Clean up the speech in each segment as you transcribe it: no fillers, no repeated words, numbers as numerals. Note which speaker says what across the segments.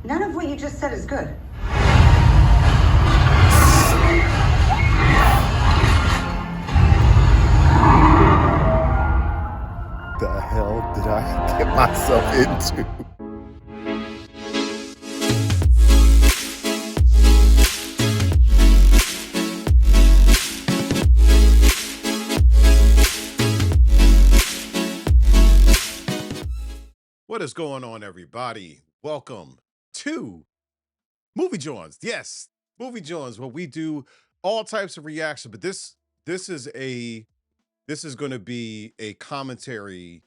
Speaker 1: None of what you just said is good.
Speaker 2: The hell did I get myself into?
Speaker 3: What is going on, everybody? Welcome to Movie Jawns. Yes, Movie Jawns, where we do all types of reaction, but this is going to be a commentary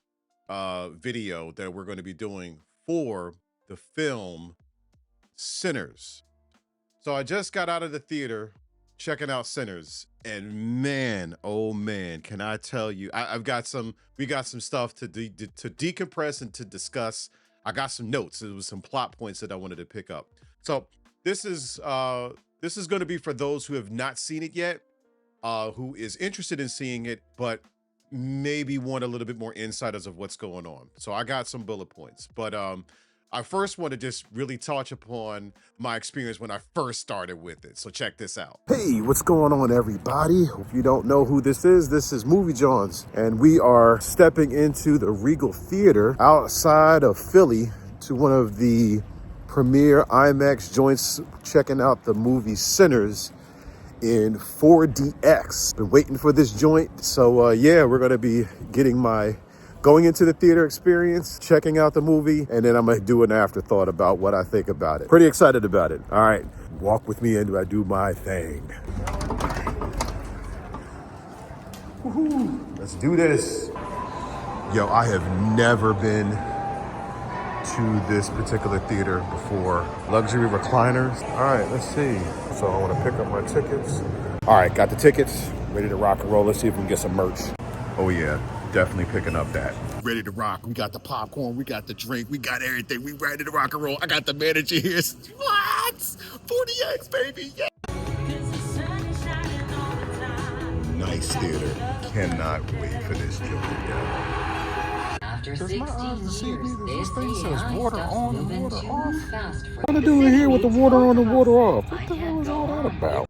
Speaker 3: video that we're going to be doing for the film Sinners. So I just got out of the theater checking out Sinners, and man, oh man, can I tell you, we got some stuff to decompress and to discuss. I got some notes. There was some plot points that I wanted to pick up. So this is going to be for those who have not seen it yet, who is interested in seeing it, but maybe want a little bit more insight as of what's going on. So I got some bullet points, but I first want to just really touch upon my experience when I first started with it. So check this out.
Speaker 2: Hey, what's going on, everybody? If you don't know who this is Movie Jawns, and we are stepping into the Regal Theater outside of Philly to one of the premier IMAX joints, checking out the movie Sinners in 4DX. Been waiting for this joint, so yeah, we're gonna be going into the theater experience, checking out the movie, and then I'm gonna do an afterthought about what I think about it. Pretty excited about it. All right, walk with me and I do my thing. Woohoo, let's do this. Yo, I have never been to this particular theater before. Luxury recliners. All right, let's see. So I wanna pick up my tickets. All right, got the tickets, ready to rock and roll. Let's see if we can get some merch. Oh yeah, definitely picking up that. Ready to rock. We got the popcorn, we got the drink, we got everything. We ready to rock and roll. I got the manager here. What? 40X, baby, yeah. Nice theater. Cannot wait for this joint, yeah.
Speaker 4: After 16 years, this thing says water on and water off.
Speaker 2: What to do here with the water on and water off? What the hell is all that about?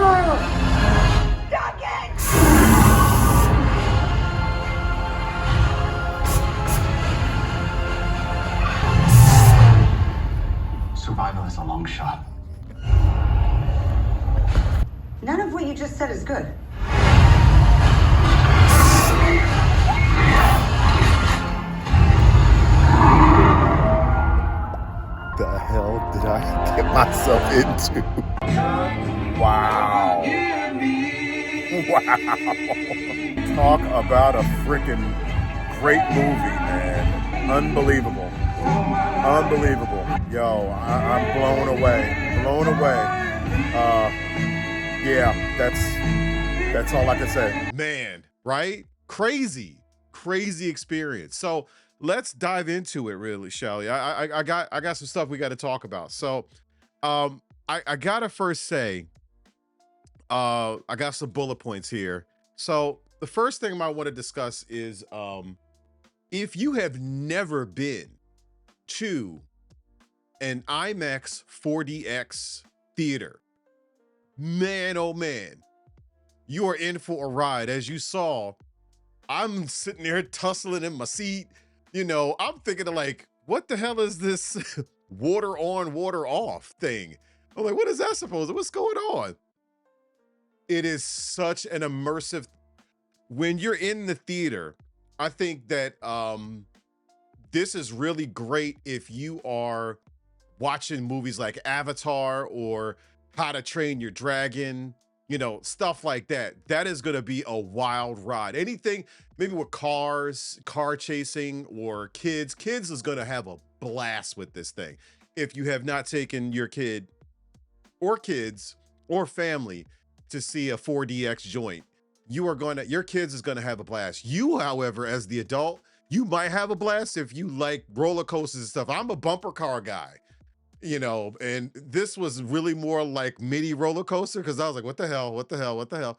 Speaker 5: Survival is a long shot.
Speaker 1: None of what you just said is good.
Speaker 2: The hell did I get myself into? Wow. Wow. Talk about a freaking great movie, man. Unbelievable. Unbelievable. Yo, I'm blown away. Blown away. Yeah, that's all I can say.
Speaker 3: Man, right? Crazy experience. So let's dive into it, really, shall we? I got some stuff we got to talk about. So I gotta first say, I got some bullet points here. So the first thing I want to discuss is if you have never been to an IMAX 4DX theater, man, oh man, you are in for a ride. As you saw, I'm sitting there tussling in my seat. You know, I'm thinking of like, what the hell is this water on, water off thing? I'm like, what is that supposed to? What's going on? It is such an immersive, when you're in the theater, I think that this is really great if you are watching movies like Avatar or How to Train Your Dragon, you know, stuff like that. That is going to be a wild ride. Anything, maybe with cars, car chasing, or kids is going to have a blast with this thing. If you have not taken your kid or kids or family to see a 4DX joint, your kids is going to have a blast. You, however, as the adult, you might have a blast if you like roller coasters and stuff. I'm a bumper car guy, you know, and this was really more like mini roller coaster because I was like, what the hell?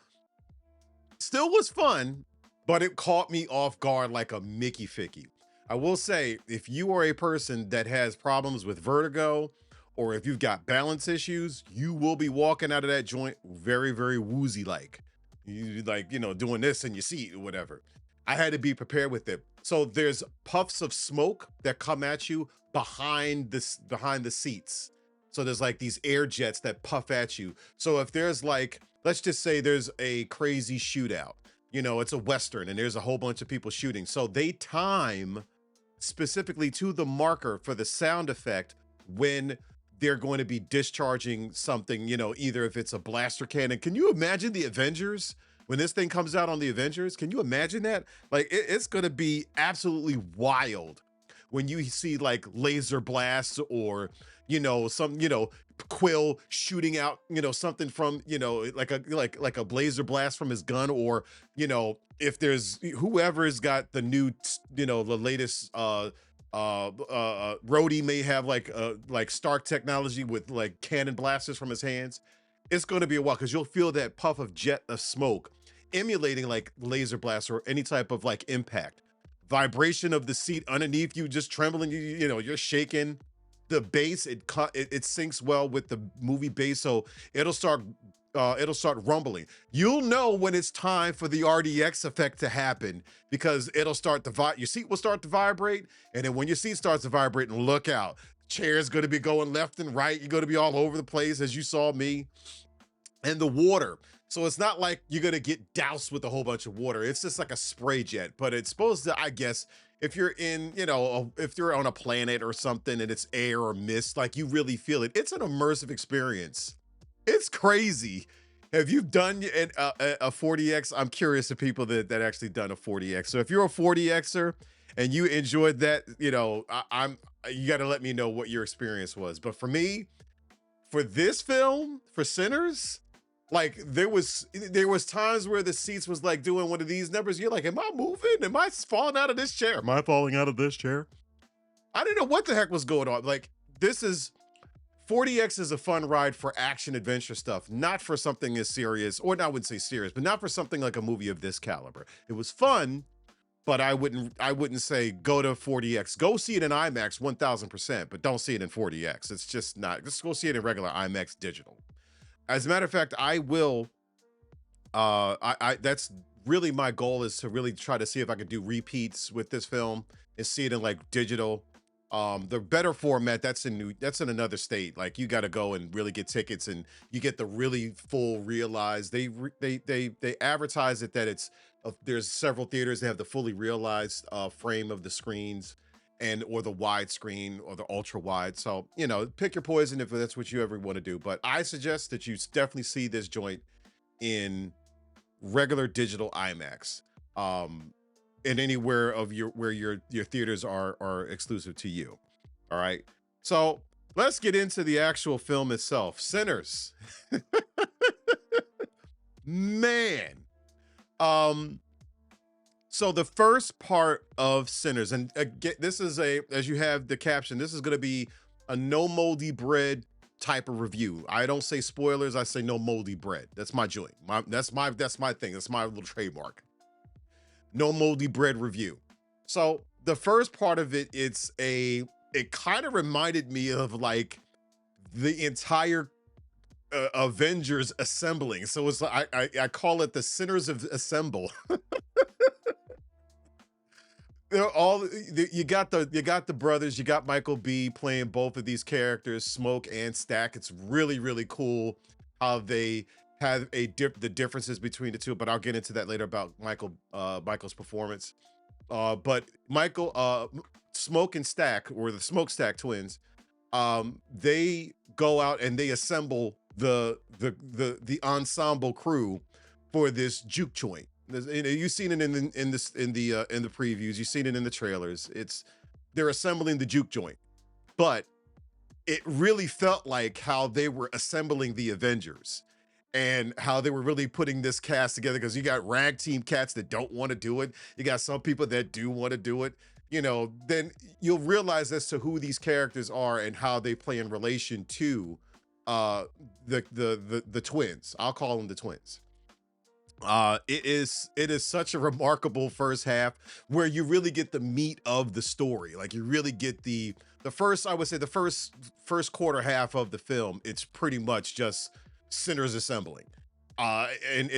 Speaker 3: Still was fun, but it caught me off guard like a Mickey Ficky. I will say, if you are a person that has problems with vertigo or if you've got balance issues, you will be walking out of that joint very, very woozy like. You like, you know, doing this in your seat or whatever. I had to be prepared with it. So there's puffs of smoke that come at you behind the seats. So there's like these air jets that puff at you. So if there's like, let's just say there's a crazy shootout, you know, it's a Western and there's a whole bunch of people shooting. So they time specifically to the marker for the sound effect when they're going to be discharging something, you know, either if it's a blaster cannon. Can you imagine the Avengers? When this thing comes out on the Avengers, can you imagine that? Like, it's going to be absolutely wild when you see like laser blasts or, you know, some, you know, Quill shooting out, you know, something from, you know, like a laser blast from his gun, or, you know, if there's whoever's got the new, you know, the latest Rhodey may have like Stark technology with like cannon blasters from his hands. It's going to be a while because you'll feel that puff of jet of smoke emulating like laser blast or any type of like impact. Vibration of the seat underneath you just trembling, you know, you're shaking. The bass, it syncs well with the movie bass, so it'll start rumbling. You'll know when it's time for the RDX effect to happen because it'll start to your seat will start to vibrate, and then when your seat starts to vibrate, and look out, chair's going to be going left and right. You're going to be all over the place as you saw me. And the water. So it's not like you're going to get doused with a whole bunch of water. It's just like a spray jet, but it's supposed to, I guess, if you're in, you know, if you're on a planet or something and it's air or mist, like you really feel it. It's an immersive experience. It's crazy. Have you done a 40X? I'm curious of people that actually done a 40X. So if you're a 40Xer and you enjoyed that, you know, you got to let me know what your experience was. But for me, for this film, for Sinners, like there was times where the seats was like doing one of these numbers. You're like, am I moving? Am I falling out of this chair? Am I falling out of this chair? I didn't know what the heck was going on. Like, this is 40X is a fun ride for action adventure stuff, not for something as serious, or I wouldn't say serious, but not for something like a movie of this caliber. It was fun, but I wouldn't say go to 40X. Go see it in IMAX 1000%, but don't see it in 40X. It's just not. Just go see it in regular IMAX digital. As a matter of fact, I will. That's really my goal, is to really try to see if I could do repeats with this film and see it in like digital. The better format, that's in another state. Like, you got to go and really get tickets, and you get the really full realized. They advertise it that it's there's several theaters that have the fully realized frame of the screens, or the widescreen or the ultra wide. So, you know, pick your poison if that's what you ever want to do. But I suggest that you definitely see this joint in regular digital IMAX. In anywhere of where your theaters are exclusive to you. All right. So let's get into the actual film itself. Sinners. Man. So the first part of Sinners, and again, this is as you have the caption, this is going to be a no moldy bread type of review. I don't say spoilers. I say no moldy bread. That's my joint. That's my thing. That's my little trademark. No moldy bread review. So the first part of it, it kind of reminded me of like the entire Avengers assembling. So it's like, I call it the Sinners of Assemble. They're all, you got the brothers, you got Michael B playing both of these characters, Smoke and Stack. It's really, really cool how they have the differences between the two, but I'll get into that later about Michael's performance. But Michael, Smoke and Stack, or the Smokestack twins, they go out and they assemble the ensemble crew for this juke joint. You've seen it in the previews. You've seen it in the trailers. They're assembling the juke joint, but it really felt like how they were assembling the Avengers, and how they were really putting this cast together, because you got rag team cats that don't want to do it. You got some people that do want to do it. You know, then you'll realize as to who these characters are and how they play in relation to the twins. I'll call them the twins. It is such a remarkable first half where you really get the meat of the story. Like you really get the first, I would say the first quarter half of the film. It's pretty much just sinners assembling. And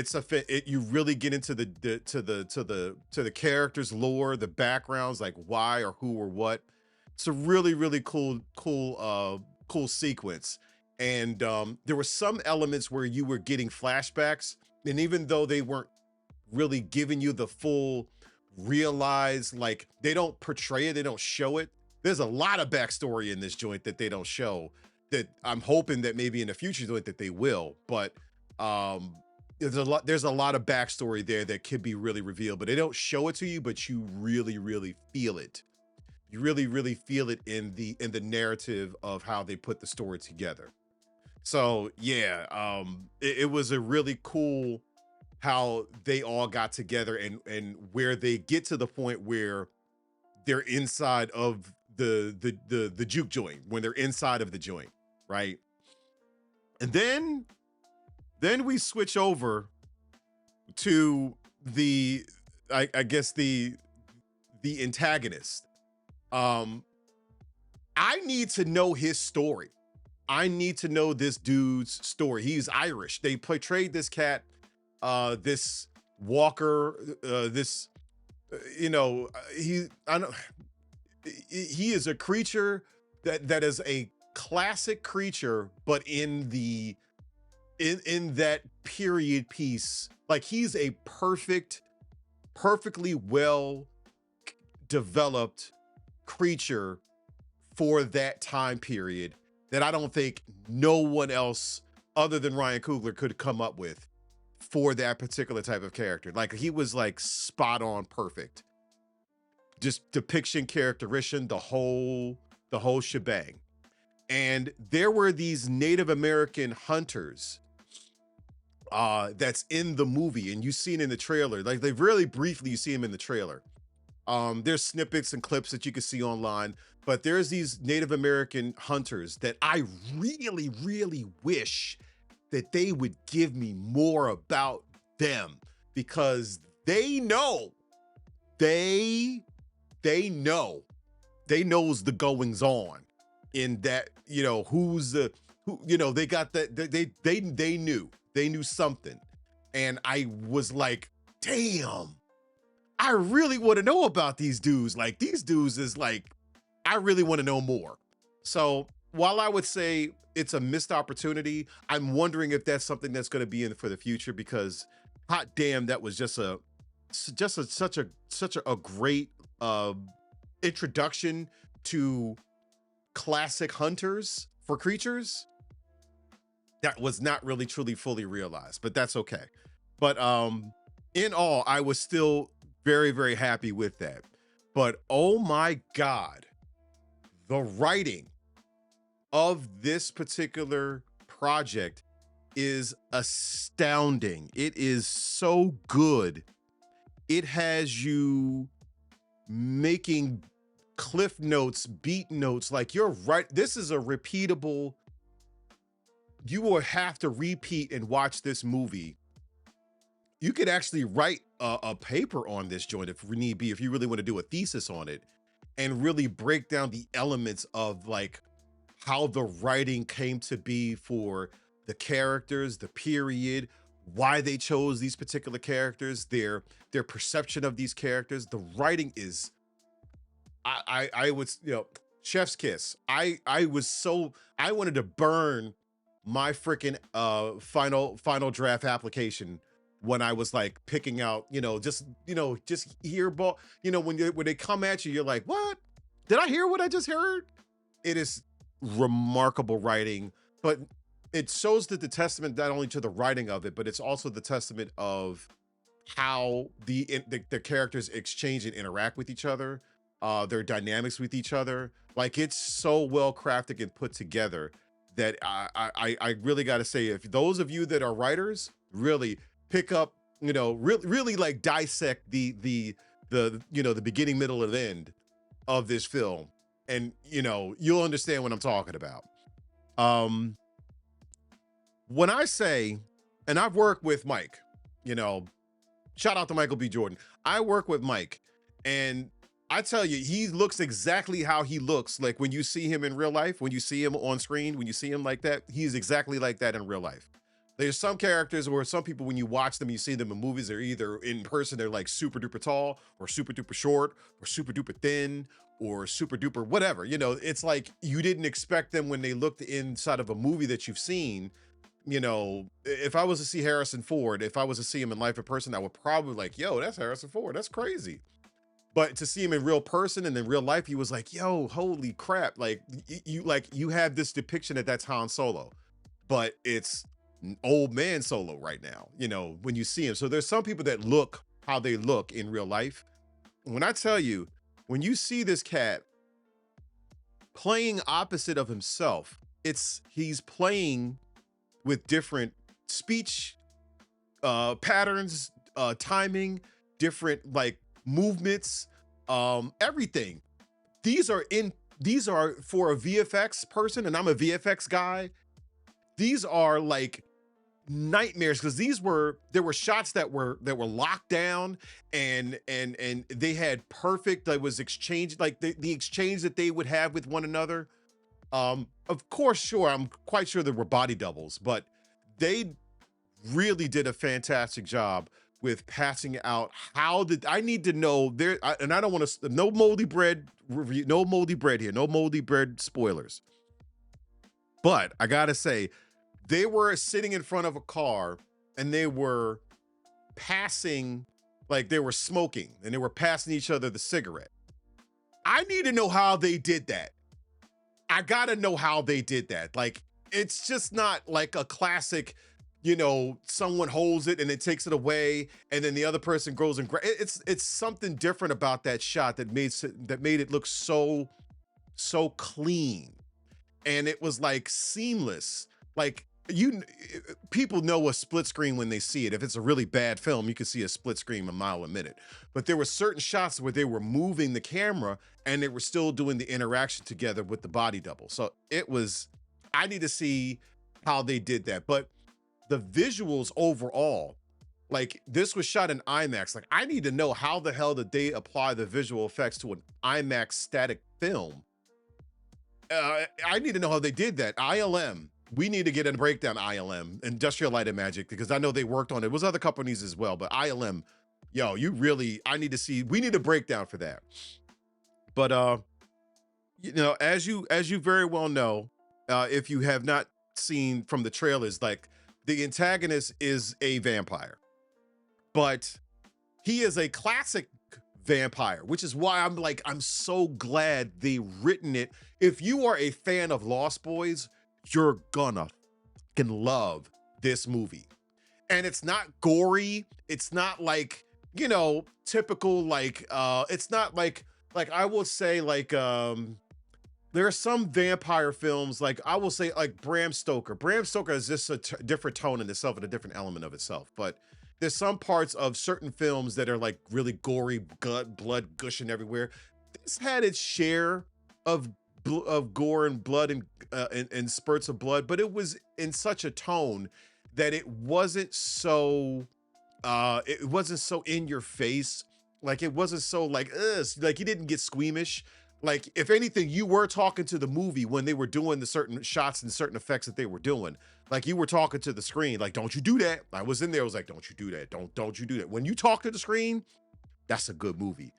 Speaker 3: you really get into the characters' lore, the backgrounds, like why or who or what. It's a really really cool sequence. And there were some elements where you were getting flashbacks, and even though they weren't really giving you the full realized, like they don't portray it, they don't show it. There's a lot of backstory in this joint that they don't show, that I'm hoping that maybe in the future joint that they will. But there's a lot of backstory there that could be really revealed, but they don't show it to you, but you really really feel it. You really really feel it in the narrative of how they put the story together. So yeah, it was a really cool how they all got together, and where they get to the point where they're inside of the juke joint, when they're inside of the joint, right? And then we switch over to I guess the antagonist. I need to know his story. I need to know this dude's story. He's Irish. They portrayed this cat, this Walker, this, he is a creature that is a classic creature, but in that period piece, like he's a perfectly well developed creature for that time period that I don't think no one else other than Ryan Coogler could come up with for that particular type of character. Like he was like spot on perfect. Just depiction, characterization, the whole shebang. And there were these Native American hunters that's in the movie, and you see it in the trailer. Like they really briefly, you see him in the trailer. There's snippets and clips that you can see online, but there's these Native American hunters that I really, really wish that they would give me more about them, because they knows the goings on in that, they got that, they knew something. And I was like, damn, I really want to know about these dudes. Like these dudes is like, I really want to know more. So while I would say it's a missed opportunity, I'm wondering if that's something that's going to be in for the future, because hot damn, that was such a great introduction to classic hunters for creatures that was not really truly fully realized, but that's okay. But in all, I was still very, very happy with that. But oh my God, the writing of this particular project is astounding. It is so good. It has you making cliff notes, beat notes, like you're right. This is a repeatable, you will have to repeat and watch this movie. You could actually write a paper on this joint if need be, if you really want to do a thesis on it and really break down the elements of like how the writing came to be for the characters, the period, why they chose these particular characters, their perception of these characters. The writing is, I would, chef's kiss. I wanted to burn my freaking final draft application when I was like picking out, just hear ball, when they come at you, you're like, what? Did I hear what I just heard? It is remarkable writing, but it shows that the testament not only to the writing of it, but it's also the testament of how the characters exchange and interact with each other, their dynamics with each other. Like it's so well crafted and put together that I really got to say, if those of you that are writers, really pick up, really like dissect the beginning, middle, and end of this film, and you'll understand what I'm talking about. When I say, and I've worked with Mike, you know, shout out to Michael B. Jordan. I work with Mike, and I tell you, he looks exactly how he looks. Like when you see him in real life, when you see him on screen, when you see him like that, he's exactly like that in real life. There's some characters where some people, when you watch them, you see them in movies, they're either in person, they're like super duper tall or super duper short or super duper thin or super duper whatever. You know, it's like you didn't expect them when they looked inside of a movie that you've seen. You know, if I was to see Harrison Ford, if I was to see him in life in person, I would probably like, yo, that's Harrison Ford. That's crazy. But to see him in real person and in real life, he was like, yo, holy crap. Like you have this depiction that that's Han Solo, but it's old man Solo right now, you know, when you see him. So there's some people that look how they look in real life. When I tell you, when you see this cat playing opposite of himself, he's playing with different speech patterns, timing, different like movements, everything. These are for a VFX person, and I'm a VFX guy. These are like nightmares because there were shots that were locked down and they had perfect, that was exchange, like the exchange that they would have with one another. Of course, sure, I'm quite sure there were body doubles, but they really did a fantastic job with passing out I need to know there, and I don't want to, no moldy bread review, no moldy bread here, no moldy bread spoilers. But I gotta say, they were sitting in front of a car and they were passing, like they were smoking and they were passing each other the cigarette. I need to know how they did that. I gotta know how they did that. Like, it's just not like a classic, you know, someone holds it and it takes it away and then the other person goes and it's something different about that shot that made it look so clean. And it was like seamless. Like, people know a split screen when they see it. If it's a really bad film, you can see a split screen a mile a minute. But there were certain shots where they were moving the camera and they were still doing the interaction together with the body double. So I need to see how they did that. But the visuals overall, like this was shot in IMAX. Like, I need to know how the hell did they apply the visual effects to an IMAX static film? I need to know how they did that. ILM. We need to get a breakdown. ILM, Industrial Light and Magic, because I know they worked on it. It was other companies as well, but ILM, yo, we need a breakdown for that. But you know, as you very well know, if you have not seen from the trailers, like the antagonist is a vampire, but he is a classic vampire, which is why I'm so glad they written it. If you are a fan of Lost Boys, you're gonna fucking love this movie. And it's not gory. It's not like, you know, typical, like, it's not like I will say, like, there are some vampire films, like I will say, like Bram Stoker. Bram Stoker is just a different tone in itself and a different element of itself. But there's some parts of certain films that are like really gory, blood gushing everywhere. This had its share of gore and blood and spurts of blood, but it was in such a tone that it wasn't so in your face. Like, it wasn't so like, like you didn't get squeamish. Like, if anything, you were talking to the movie when they were doing the certain shots and certain effects that they were doing. Like, you were talking to the screen, like, don't you do that. I was in there, I was like, don't you do that. Don't you do that. When you talk to the screen, that's a good movie.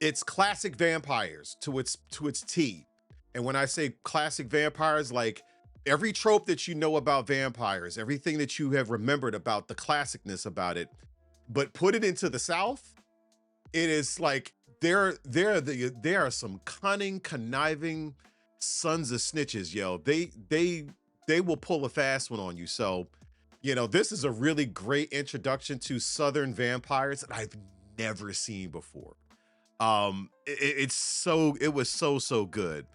Speaker 3: It's classic vampires to its T. And when I say classic vampires, like every trope that you know about vampires, everything that you have remembered about the classicness about it, but put it into the South, it is like there are some cunning, conniving sons of snitches, yo. They will pull a fast one on you. So, you know, this is a really great introduction to Southern vampires that I've never seen before. It was so good.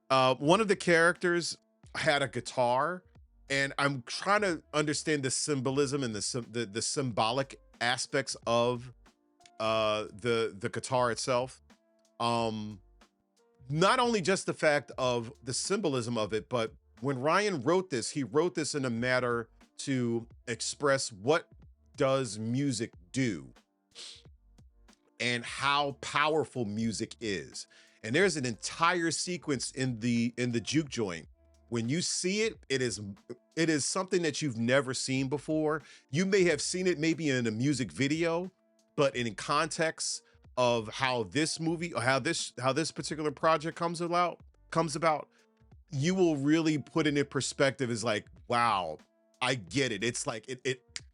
Speaker 3: One of the characters had a guitar, and I'm trying to understand the symbolism and the symbolic aspects of the guitar itself. Not only just the fact of the symbolism of it, but when Ryan wrote this, he wrote this in a manner to express what does music do and how powerful music is. And there's an entire sequence in the juke joint. When you see it, it is something that you've never seen before. You may have seen it maybe in a music video, but in context of how this movie or how this particular project comes about, you will really put it in perspective. Is like, wow, I get it. It's like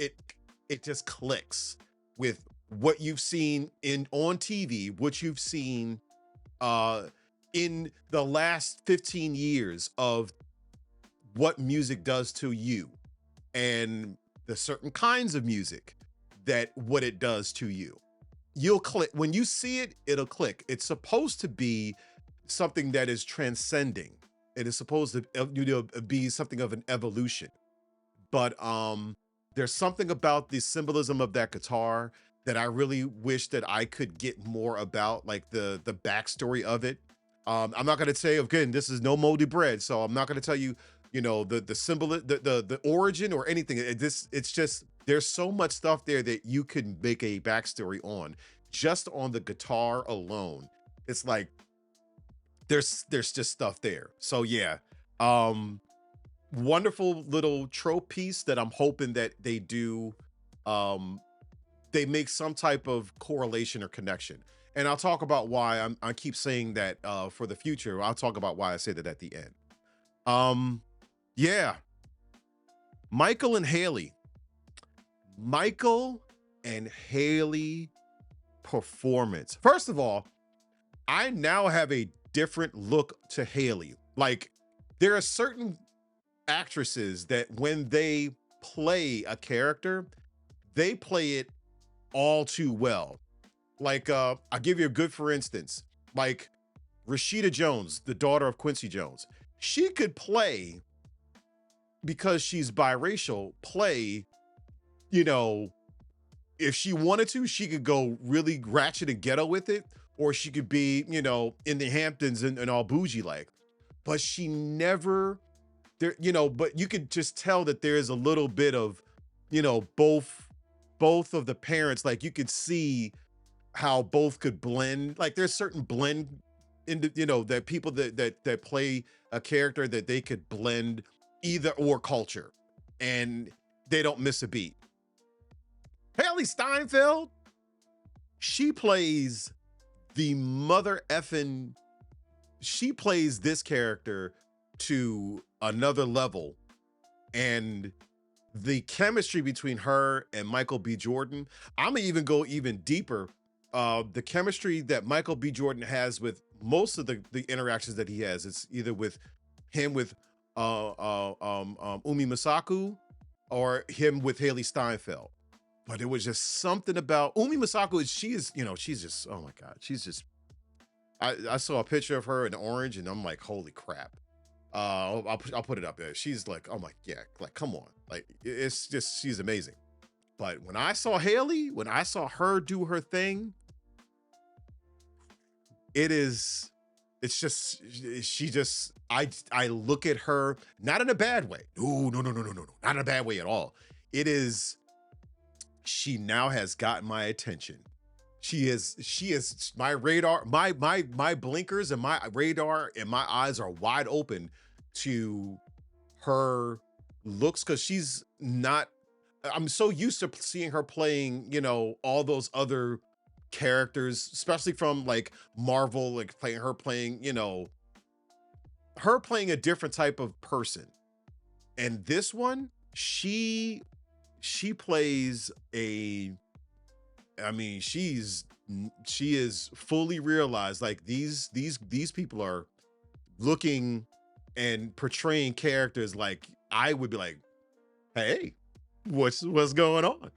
Speaker 3: it just clicks with what you've seen on TV, what you've seen in the last 15 years of what music does to you and the certain kinds of music that what it does to you. You'll click when you see it, it'll click. It's supposed to be something that is transcending. It is supposed to be something of an evolution. But there's something about the symbolism of that guitar that I really wish that I could get more about, like the backstory of it. I'm not going to say, again, this is no moldy bread, so I'm not going to tell you, the symbol, the origin or anything. It's just, there's so much stuff there that you could make a backstory on, just on the guitar alone. It's like, there's just stuff there. So yeah, wonderful little trope piece that I'm hoping that they do, they make some type of correlation or connection. And I'll talk about why I keep saying that for the future. I'll talk about why I say that at the end. Yeah. Michael and Hailee performance. First of all, I now have a different look to Hailee. Like, there are certain actresses that when they play a character, they play it all too well. Like, I'll give you a good for instance, like Rashida Jones, the daughter of Quincy Jones. She could play, because she's biracial, if she wanted to, she could go really ratchet and ghetto with it, or she could be, in the Hamptons and all bougie like. But she never, but you could just tell that there's a little bit of, both of the parents. Like, you could see how both could blend. Like, there's certain blend into, that people that play a character that they could blend either or culture and they don't miss a beat. Hailee Steinfeld, she plays the mother effing, she plays this character to another level. And the chemistry between her and Michael B. Jordan, I'm gonna even go even deeper. The chemistry that Michael B. Jordan has with most of the interactions that he has, it's either with him with Wunmi Mosaku or him with Hailee Steinfeld. But it was just something about Wunmi Mosaku. She's just, oh my God. She's just, I saw a picture of her in orange and I'm like, holy crap. I'll put it up there. She's like, oh my, yeah, like, come on. Like, it's just, she's amazing. But when I saw Hailee, when I saw her do her thing, it's just, she just, I look at her, not in a bad way. No, not in a bad way at all. It is, she now has gotten my attention. She is my radar, my blinkers and my radar and my eyes are wide open to her looks, because she's not, I'm so used to seeing her playing, all those other characters, especially from like Marvel, like her playing a different type of person. And this one, she plays she is fully realized. Like, these people are looking and portraying characters like I would be like, hey, what's going on?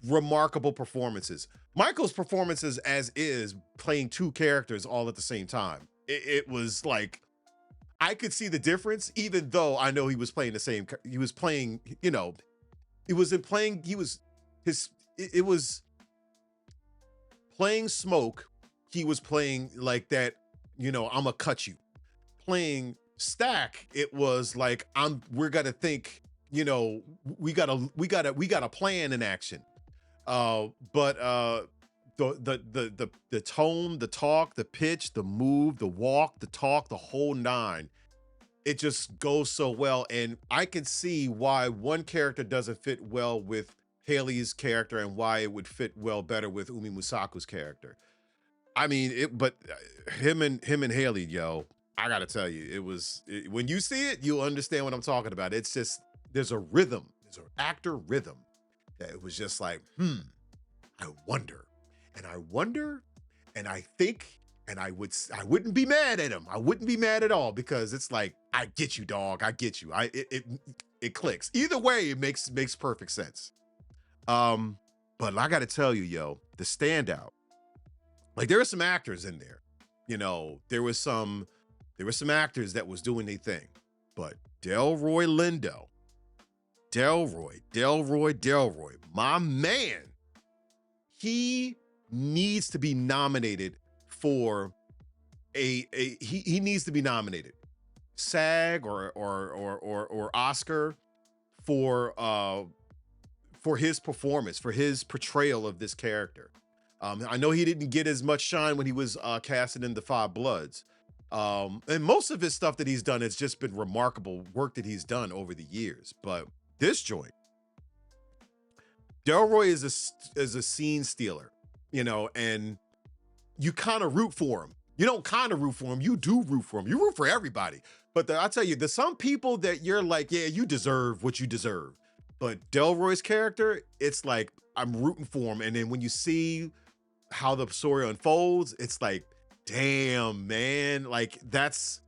Speaker 3: Remarkable performances. Michael's performances as is, playing two characters all at the same time. It was like, I could see the difference, even though I know he was playing he was playing, it was playing Smoke. He was playing like that, I'ma cut you. Playing Stack, it was like we're gonna think, you know, we got a plan in action. But the tone, the talk, the pitch, the move, the walk, the talk, the whole nine, it just goes so well. And I can see why one character doesn't fit well with Hailee's character and why it would fit well better with Wunmi Mosaku's character. I mean, but him and Hailee, yo, I gotta tell you, when you see it, you'll understand what I'm talking about. It's just, there's a rhythm, there's an actor rhythm that it was just like, I wonder, and I think, and I wouldn't be mad at him. I wouldn't be mad at all, because it's like, I get you, dog. I get you. It clicks. Either way, it makes perfect sense. But I gotta tell you, yo, the standout, like, there were some actors in there, you know, there were some actors that was doing their thing, but Delroy Lindo, Delroy, my man, he needs to be nominated for he needs to be nominated, SAG or Oscar for his performance, for his portrayal of this character. I know he didn't get as much shine when he was casted in The Five Bloods. And most of his stuff that he's done has just been remarkable work that he's done over the years. But this joint, Delroy is a scene stealer, you know, and you kind of root for him. You don't kind of root for him, you do root for him. You root for everybody. But I tell you, there's some people that you're like, yeah, you deserve what you deserve. But Delroy's character, it's like, I'm rooting for him. And then when you see how the story unfolds, it's like, damn, man, like there's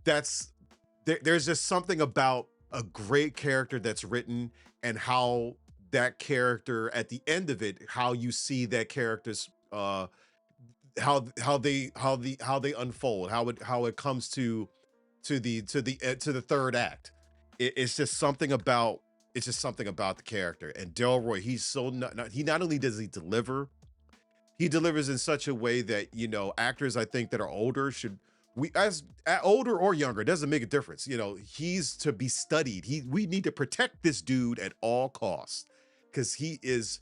Speaker 3: just something about a great character that's written, and how that character at the end of it, how you see that character's how they unfold, how it comes to the third act. It's just something about the character. And Delroy, he not only does he deliver, he delivers in such a way that, you know, actors I think that are older older or younger, it doesn't make a difference. You know, he's to be studied. We need to protect this dude at all costs, because his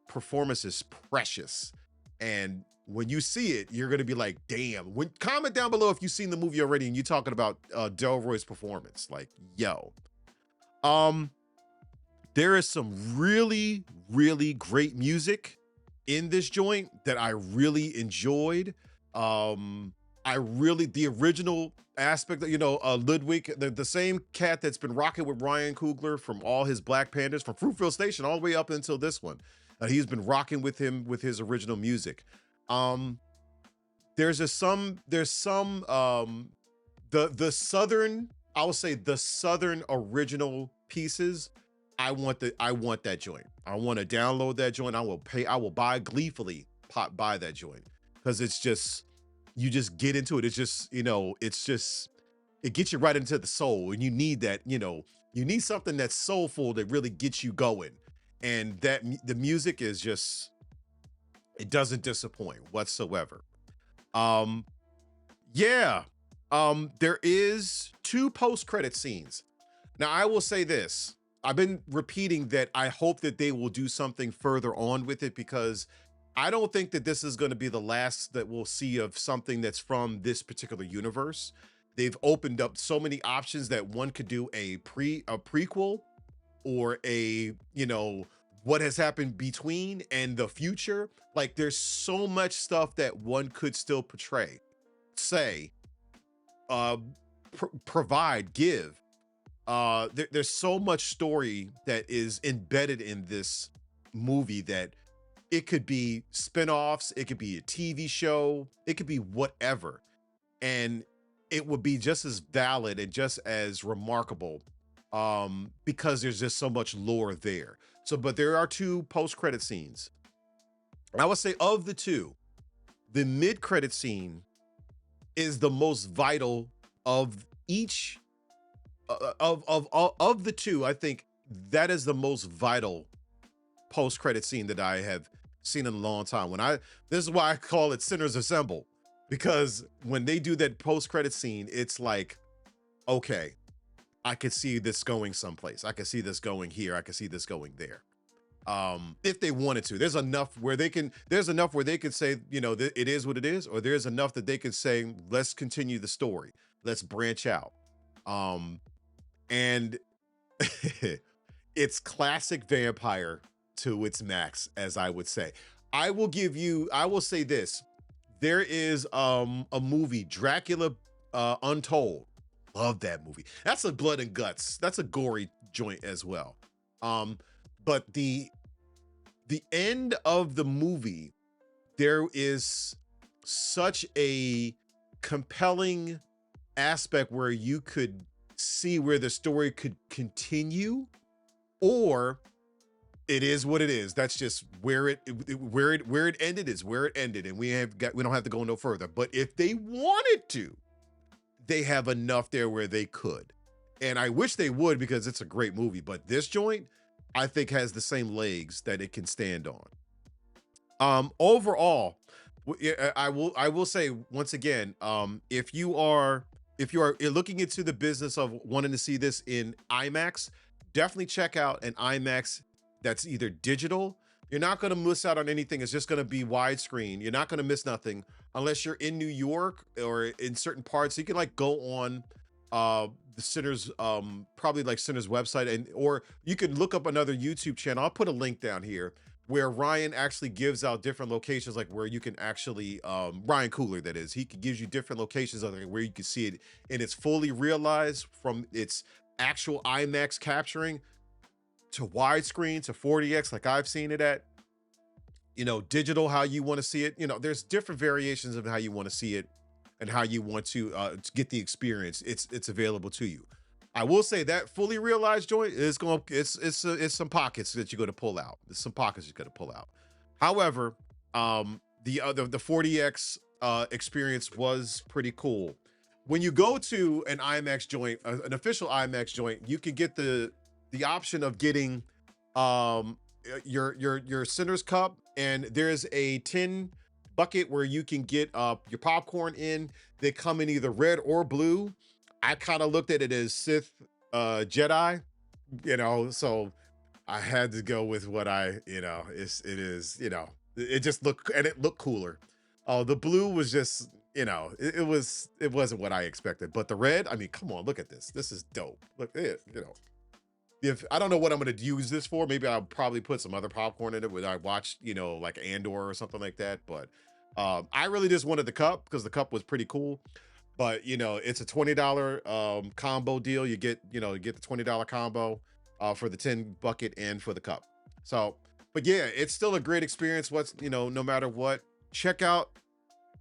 Speaker 3: performance is precious. And when you see it, you're gonna be like, damn. Comment down below if you've seen the movie already and you're talking about Delroy's performance. Like, yo. There is some really, really great music in this joint that I really enjoyed. The original aspect that, you know, Ludwig, the same cat that's been rocking with Ryan Coogler from all his Black Panthers, from Fruitvale Station all the way up until this one. He's been rocking with him with his original music. There's some the southern, I would say the southern original pieces. I want that joint. I want to download that joint. I will buy gleefully buy that joint, because it's just, you just get into it. It's just, you know, it gets you right into the soul, and you need that, you know, you need something that's soulful that really gets you going. And the music is just, it doesn't disappoint whatsoever. There is 2 post-credit scenes. Now, I will say this. I've been repeating that I hope that they will do something further on with it, because I don't think that this is going to be the last that we'll see of something that's from this particular universe. They've opened up so many options that one could do a prequel, or a, you know, what has happened between and the future. Like, there's so much stuff that one could still portray, say, provide, give. There's so much story that is embedded in this movie that it could be spinoffs, it could be a TV show, it could be whatever. And it would be just as valid and just as remarkable, because there's just so much lore there. So, but there are 2 post-credit scenes. I would say of the 2, the mid-credit scene is the most vital of each of the 2. I think that is the most vital post-credit scene that I have seen in a long time. This is why I call it Sinners Assemble, because when they do that post-credit scene, it's like okay, I could see this going someplace. I could see this going here. I could see this going there. If they wanted to, there's enough where they can say, you know, it is what it is, or there's enough that they can say, let's continue the story. Let's branch out. And it's classic vampire to its max, as I would say. I will say this. There is a movie, Dracula Untold. Love that movie. That's a blood and guts. That's a gory joint as well. But the end of the movie, there is such a compelling aspect where you could see where the story could continue, or it is what it is. That's just where it ended is where it ended, and we don't have to go no further. But if they wanted to, they have enough there where they could. And I wish they would, because it's a great movie. But this joint, I think, has the same legs that it can stand on. Overall, I will say once again, if you are looking into the business of wanting to see this in IMAX, definitely check out an IMAX that's either digital. You're not going to miss out on anything. It's just going to be widescreen. You're not going to miss nothing unless you're in New York or in certain parts. You can like go on the Sinners, probably like Sinners website, or you can look up another YouTube channel. I'll put a link down here where Ryan actually gives out different locations, like where you can actually, Ryan Coogler, that is, he gives you different locations of where you can see it, and it's fully realized from its actual IMAX capturing to widescreen to 40x, like I've seen it at, you know, digital, how you want to see it. You know, there's different variations of how you want to see it and how you want to get the experience. It's available to you. I will say that fully realized joint is it's some pockets that you're going to pull out. There's some pockets you're going to pull out. However, the 40x experience was pretty cool. When you go to an IMAX joint, an official IMAX joint, you can get the option of getting your Sinners cup, and there's a tin bucket where you can get your popcorn in. They come in either red or blue. I kind of looked at it as Sith Jedi, you know, so I had to go with what it just looked, and it looked cooler. The blue was just, you know, it wasn't what I expected, but the red, I mean, come on, look at this. This is dope. Look at it, you know. If I don't know what I'm going to use this for, maybe I'll probably put some other popcorn in it when I watch, you know, like Andor or something like that. But I really just wanted the cup because the cup was pretty cool. But, you know, it's a $20 combo deal. You get the $20 combo for the 10 bucket and for the cup. So, but yeah, it's still a great experience. No matter what, check out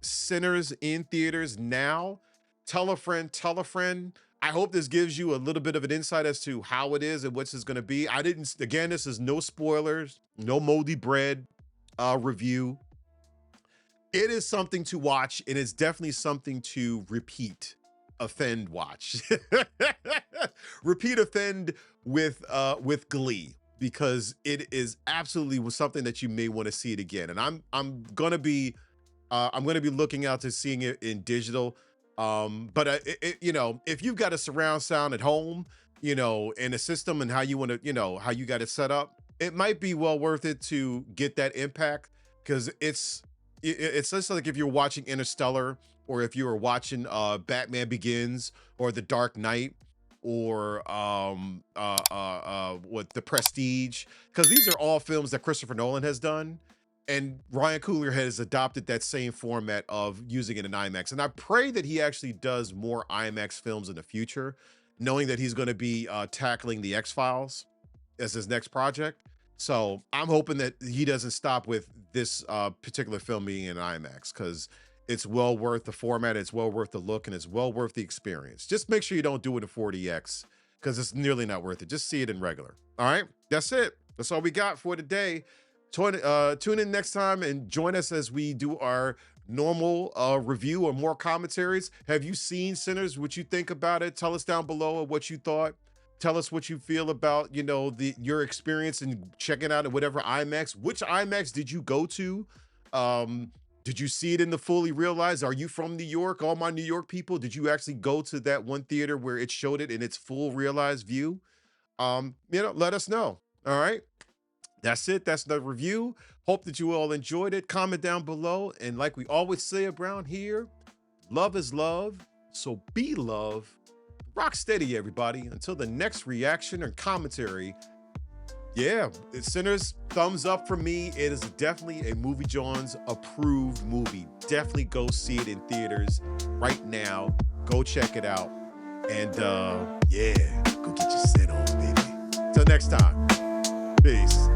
Speaker 3: Sinners in theaters now. Tell a friend. I hope this gives you a little bit of an insight as to how it is and what this is going to be. This is no spoilers, no moldy bread review. It is something to watch. It is definitely something to offend watch. Repeat offend with glee, because it is absolutely something that you may want to see it again. And I'm gonna be looking out to seeing it in digital. But if you've got a surround sound at home, you know, and a system and how you want to, you know, how you got it set up, it might be well worth it to get that impact, because it's just like if you're watching Interstellar, or if you were watching Batman Begins or The Dark Knight, or The Prestige, because these are all films that Christopher Nolan has done. And Ryan Coogler has adopted that same format of using it in IMAX. And I pray that he actually does more IMAX films in the future, knowing that he's going to be tackling the X-Files as his next project. So I'm hoping that he doesn't stop with this particular film being in IMAX, because it's well worth the format, it's well worth the look, and it's well worth the experience. Just make sure you don't do it in 40X, because it's nearly not worth it. Just see it in regular. All right, that's it. That's all we got for today. Tune in next time and join us as we do our normal review or more commentaries. Have you seen Sinners? What you think about it? Tell us down below what you thought. Tell us what you feel about, you know, your experience in checking out at whatever IMAX. Which IMAX did you go to? Did you see it in the fully realized? Are you from New York? All my New York people, did you actually go to that one theater where it showed it in its full realized view? Let us know. All right. That's it. That's the review. Hope that you all enjoyed it. Comment down below. And like we always say around here, love is love. So be love. Rock steady, everybody. Until the next reaction or commentary. Yeah, it's Sinners, thumbs up from me. It is definitely a Movie Jawns approved movie. Definitely go see it in theaters right now. Go check it out. And yeah, go get your set on, baby. Till next time. Peace.